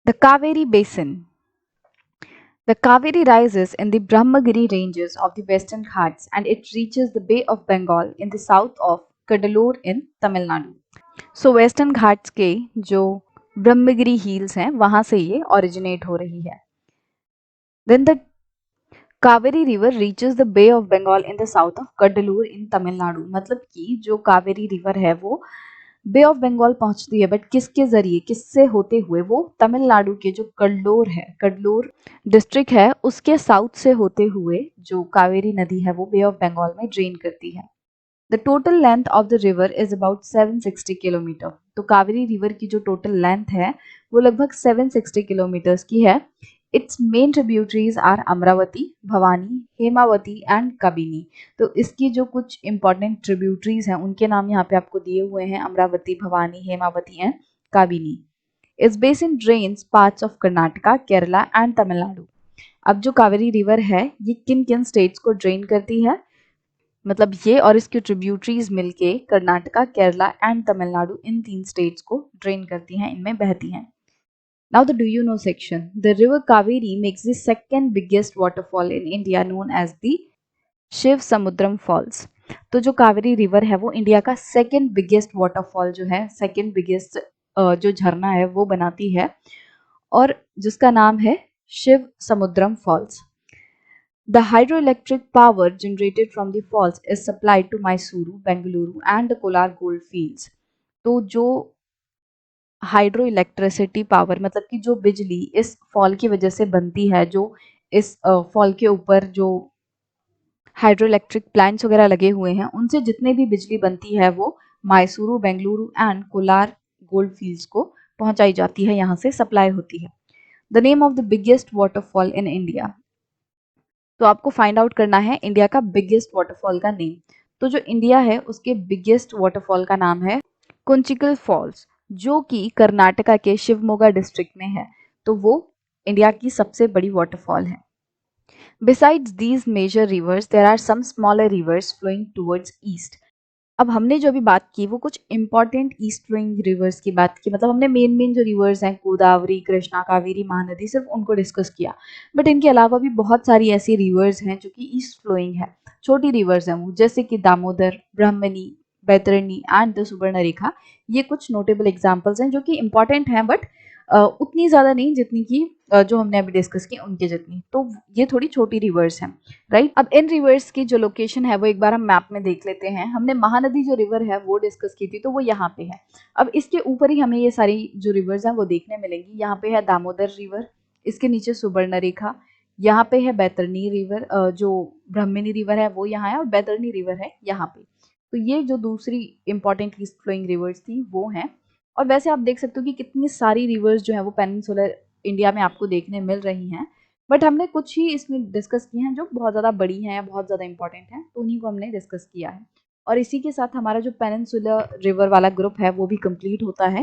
The Kaveri Basin. The Kaveri rises in the Brahmagiri ranges of the Western Ghats and it reaches the Bay of Bengal in the south of Cuddalore in Tamil Nadu. So Western Ghats के जो Brahmagiri hills हैं वहां से ये originate हो रही है. Then the Kaveri river reaches the Bay of Bengal in the south of Cuddalore in Tamil Nadu. मतलब कि जो कावेरी रिवर है वो बे ऑफ बंगाल पहुंचती है, बट किसके जरिए, किससे होते हुए? वो तमिलनाडु के जो कडलोर है, कडलोर डिस्ट्रिक्ट है, उसके साउथ से होते हुए जो कावेरी नदी है वो बे ऑफ बंगाल में ड्रेन करती है. The total length of the river is about 760 kilometre. तो कावेरी रिवर की जो टोटल लेंथ है वो लगभग 760 किलोमीटर्स की है. Its main tributaries are Amaravati, Bhavani, Hemavati and Kabini. तो इसकी जो कुछ इंपॉर्टेंट ट्रिब्यूटरीज हैं उनके नाम यहाँ पे आपको दिए हुए हैं: अमरावती, भवानी, हेमावती एंड काबिनी. इस basin drains parts of Karnataka, Kerala and Tamil Nadu. अब जो कावेरी रिवर है ये किन किन स्टेट्स को ड्रेन करती है? मतलब ये और इसकी ट्रिब्यूटरीज मिलके Karnataka, Kerala and Tamil Nadu, in 3 states को ड्रेन करती हैं, इनमें बहती हैं. Now the do you know section. The river Kaveri makes the second biggest waterfall in India known as the Shiva Samudram falls. तो जो कावेरी रिवर है वो इंडिया का सेकेंड बिगेस्ट वाटरफॉल जो है, सेकेंड बिगेस्ट जो झरना है वो बनाती है और जिसका नाम है Shiv Samudram false. The hydroelectric power generated from the falls is supplied to Mysuru, Bengaluru and the Kolar gold fields. तो जो हाइड्रो इलेक्ट्रिसिटी पावर मतलब कि जो बिजली इस फॉल की वजह से बनती है, जो इस फॉल के ऊपर जो हाइड्रो इलेक्ट्रिक प्लांट्स वगैरह लगे हुए हैं उनसे जितने भी बिजली बनती है वो Mysuru, Bengaluru and Kolar gold fields को पहुंचाई जाती है, यहाँ से सप्लाई होती है. The name of the biggest waterfall in India. तो आपको फाइंड आउट करना है इंडिया का बिगेस्ट वाटरफॉल का नेम. तो जो इंडिया है उसके बिगेस्ट वाटरफॉल का नाम है कुंचिकल फॉल्स, जो कि कर्नाटका के शिवमोगा डिस्ट्रिक्ट में है. तो वो इंडिया की सबसे बड़ी वाटरफॉल है. Besides these major rivers, there are some smaller rivers flowing towards east. अब हमने जो अभी बात की वो कुछ इंपॉर्टेंट ईस्ट फ्लोइंग रिवर्स की बात की. मतलब हमने मेन जो रिवर्स हैं गोदावरी, कृष्णा, कावेरी, महानदी, सिर्फ उनको डिस्कस किया. बट इनके अलावा भी बहुत सारी ऐसी रिवर्स हैं जो कि ईस्ट फ्लोइंग है. छोटी रिवर्स हैं वो, जैसे कि दामोदर, ब्रह्मणी, बैतरणी एंड द सुवर्णरेखा. ये कुछ नोटेबल एग्जाम्पल्स हैं जो कि इंपॉर्टेंट हैं, बट उतनी ज़्यादा नहीं जितनी कि जो हमने अभी डिस्कस की उनके जितनी. तो ये थोड़ी छोटी रिवर्स हैं, राइट. अब इन रिवर्स की जो लोकेशन है वो एक बार हम मैप में देख लेते हैं. हमने महानदी जो रिवर है वो डिस्कस की थी, तो वो यहाँ पे है. अब इसके ऊपर ही हमें ये सारी जो रिवर्स हैं वो देखने मिलेंगी. यहाँ पे है दामोदर रिवर, इसके नीचे सुवर्णरेखा, यहाँ पे है बैतरणी रिवर, जो ब्रह्मणी रिवर है वो यहाँ है और बैतरणी रिवर है यहाँ पे. तो ये जो दूसरी इंपॉर्टेंट ईस्ट फ्लोइंग रिवर्स थी वो हैं. और वैसे आप देख सकते हो कि कितनी सारी रिवर्स जो है वो पेनिनसुलर इंडिया में आपको देखने मिल रही हैं. बट हमने कुछ ही इसमें डिस्कस किए हैं जो बहुत ज़्यादा बड़ी हैं या बहुत ज़्यादा इंपॉर्टेंट हैं, तो उन्हीं को हमने डिस्कस किया है. और इसी के साथ हमारा जो पेनिनसुलर रिवर वाला ग्रुप है वो भी कंप्लीट होता है.